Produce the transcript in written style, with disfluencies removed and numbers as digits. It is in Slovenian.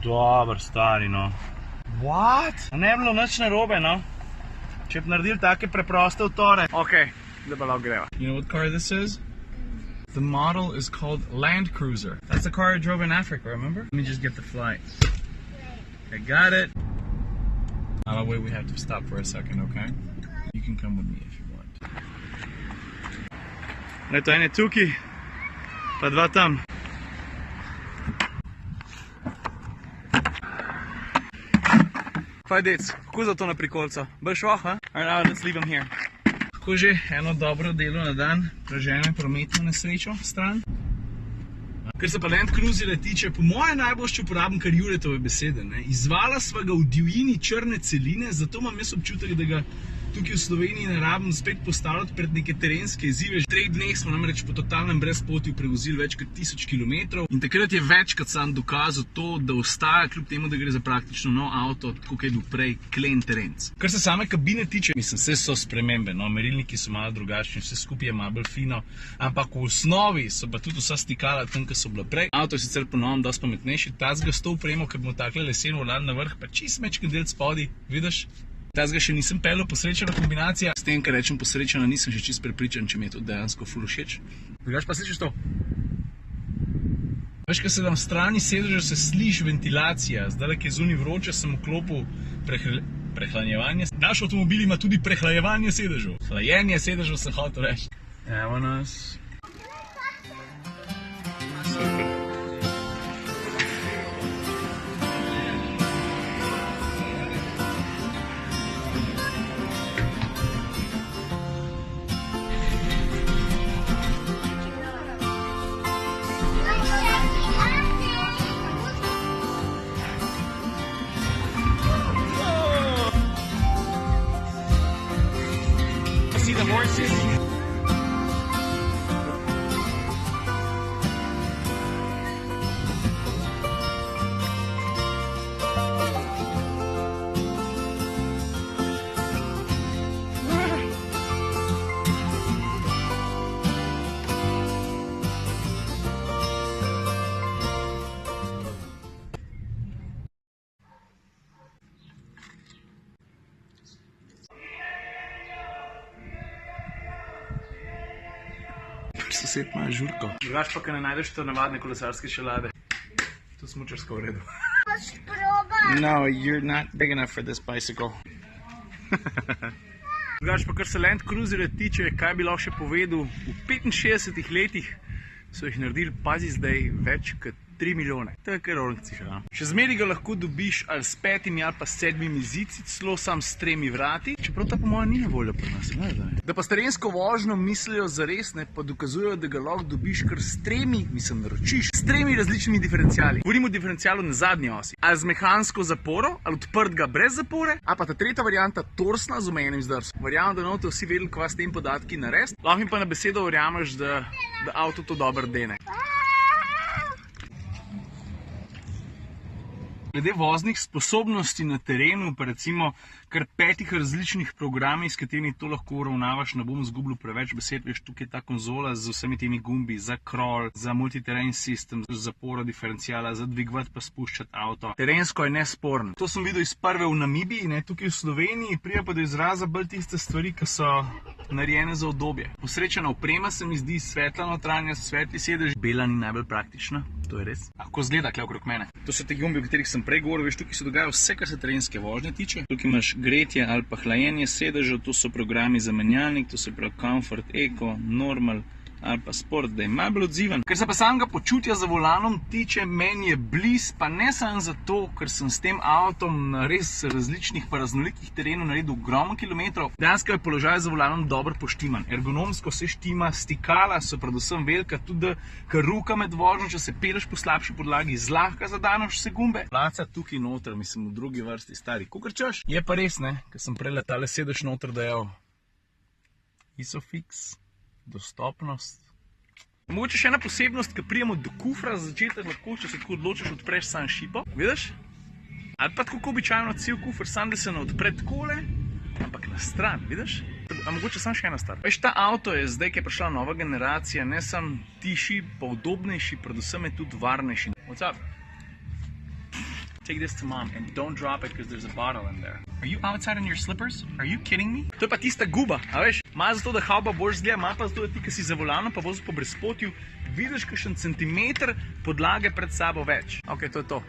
Dober, stari, no. What? A ne bi bilo nič narobe, no? Če bi naredili take preproste utore. Ok, da pa lahko greva. You know what car this is? The model is called Land Cruiser. That's the car I drove in Africa, remember? Let me just get the flight. I got it. Oh, wait, we have to stop for a second, okay? You can come with me if you want. Eto, en je tukaj, pa dva tam. Kaj, dec, kako za to na prikolco? Boš šlo, ha? Alright, let's leave him here. Kako že, eno dobro delo na dan, prežene prometno nesrečo stran. Ker se pa Land Cruiserja tiče, po moje najboljši uporabim kar Juretove besede. Izvala sva ga v divjini črne celine, zato imam jaz občutek, da ga tukaj v Sloveniji ne rabim spet postavljati pred neke terenske izzive. V 3 dneh smo namreč po totalnem brezpotju prevozili več kot 1000 km in takrat je večkrat sam dokazal to, da ostaja, kljub temu, da gre za praktično nov avto, tako kot je bil prej, klen terenc. Kar se same kabine tiče, mislim, vse so spremembe, no, merilniki so malo drugačni, vse skupaj je malo bolj fino, ampak v osnovi so pa tudi vsa stikala tam, ki so bila prej. Avto je sicer ponovno dosti pametnejši, tazga s to opremo, ker bomo takle lesen volan na vrh, pa čist mečken del spodaj, vidiš? Tazga še nisem pelil, posrečena kombinacija. S tem, kar rečem posrečena, nisem še čist prepričan, če mi je to dejansko ful všeč. Drugač pa slišiš to? Veš, ko se tam v strani sedeža, se sliši ventilacija. Zdaj, ki je zunaj vroče, sem vklopil prehlanjevanje. Naš avtomobil ima tudi prehlajevanje sedežev. Hlajenje sedežev sem hotel reči. Evo nas. See the horses? Sosed ima žurko. Drugač pa, ko ne najdeš to navadne kolesarske šelade. To smučarsko v redu. Boš probal? No, you're not big enough for this bicycle. Drugač pa, kar se Land Cruiserja tiče, kaj bi lahko še povedal, v 65 letih so jih naredili, pazi zdaj, več kot 3 milijone. To je kar ornci še, ja. Še zmeri ga lahko dobiš ali s 5 ali pa s 7 zici, celo sam s 3 vrati, čeprav ta po mojem ni na voljo pri nas. Da pa s terensko vožnjo mislijo zares, ne, pa dokazujejo, da ga lahko dobiš kar s 3, mislim, naročiš, s 3 različnimi diferenciali. Govorimo o diferencialu na zadnji osi. Ali z mehansko zaporo, ali odprtega brez zapore, ali pa ta tretja varianta, torsna z omejenim zdrsom. Verjamem, da note vsi vedeli, kva s tem podatki narediti. Lahko mi pa na besedo verjameš, da avto to dobro dene. Glede voznih sposobnosti na terenu, pa recimo kar 5 različnih programih, s katerimi to lahko uravnavaš, ne bom izgubil preveč besed, veš, tukaj je ta konzola z vsemi temi gumbi, za crawl, za multiterrain system, za zaporo diferenciala, za dvigovati pa spuščati avto. Terensko je nesporno. To sem videl iz prve v Namibiji, ne, tukaj v Sloveniji, prija pa do izraza bolj tiste stvari, ki so narejene za udobje. Posrečena oprema se mi zdi, svetla notranjost, svetli sedež, bela ni najbolj praktična. To je res. Kako zgleda tukaj okrog mene? To so te gumbi, o katerih sem prej govoril, veš, tukaj se dogaja vse, kar se terenske vožnje tiče. Tukaj imaš gretje ali pa hlajenje sedežev, to so programi za menjalnik, to se pravi Comfort, Eco, Normal ali pa Sport, da je malo bolj odziven. Ker se pa samega počutja za volanom tiče, meni je bliz, pa ne samo zato, ker sem s tem avtom na res različnih pa raznolikih terenov naredil ogromno kilometrov. Dejansko je položaj za volanom dobro poštiman. Ergonomsko se štima, stikala so predvsem velika, tudi ker ruka med vožnjo, če se peleš po slabši podlagi, zlahka zadaneš vse gumbe. Placa tukaj noter, mislim, v drugi vrsti stari. Kakor češ? Je pa res, ne, ker sem prej letale sedež noter dejal. Isofix. Dostopnost. Mogoče še ena posebnost, ko prijemo do kufra za začetek, lahko, če se tako odločiš, odpreš sam šipo, vidiš? Ali pa tako običajno cel kufr, sam da se ne odpre takole, ampak na stran, vidiš? A mogoče sam še ena stvar. Veš, ta avto je zdaj, ki je prišla nova generacija, ne sam tišji, pa udobnejši, predvsem je tudi varnejši. What's up? Take this to mom and don't drop it because there's a bottle in there. Are you outside in your slippers? Are you kidding me? To je pa tista guba, a veš? Ima zato, da havba boš zgleda, ima pa zato, da ti, ki si za volanom pa vozi po brezpotju, vidiš kakšen centimeter podlage pred sabo več. Ok, to je to.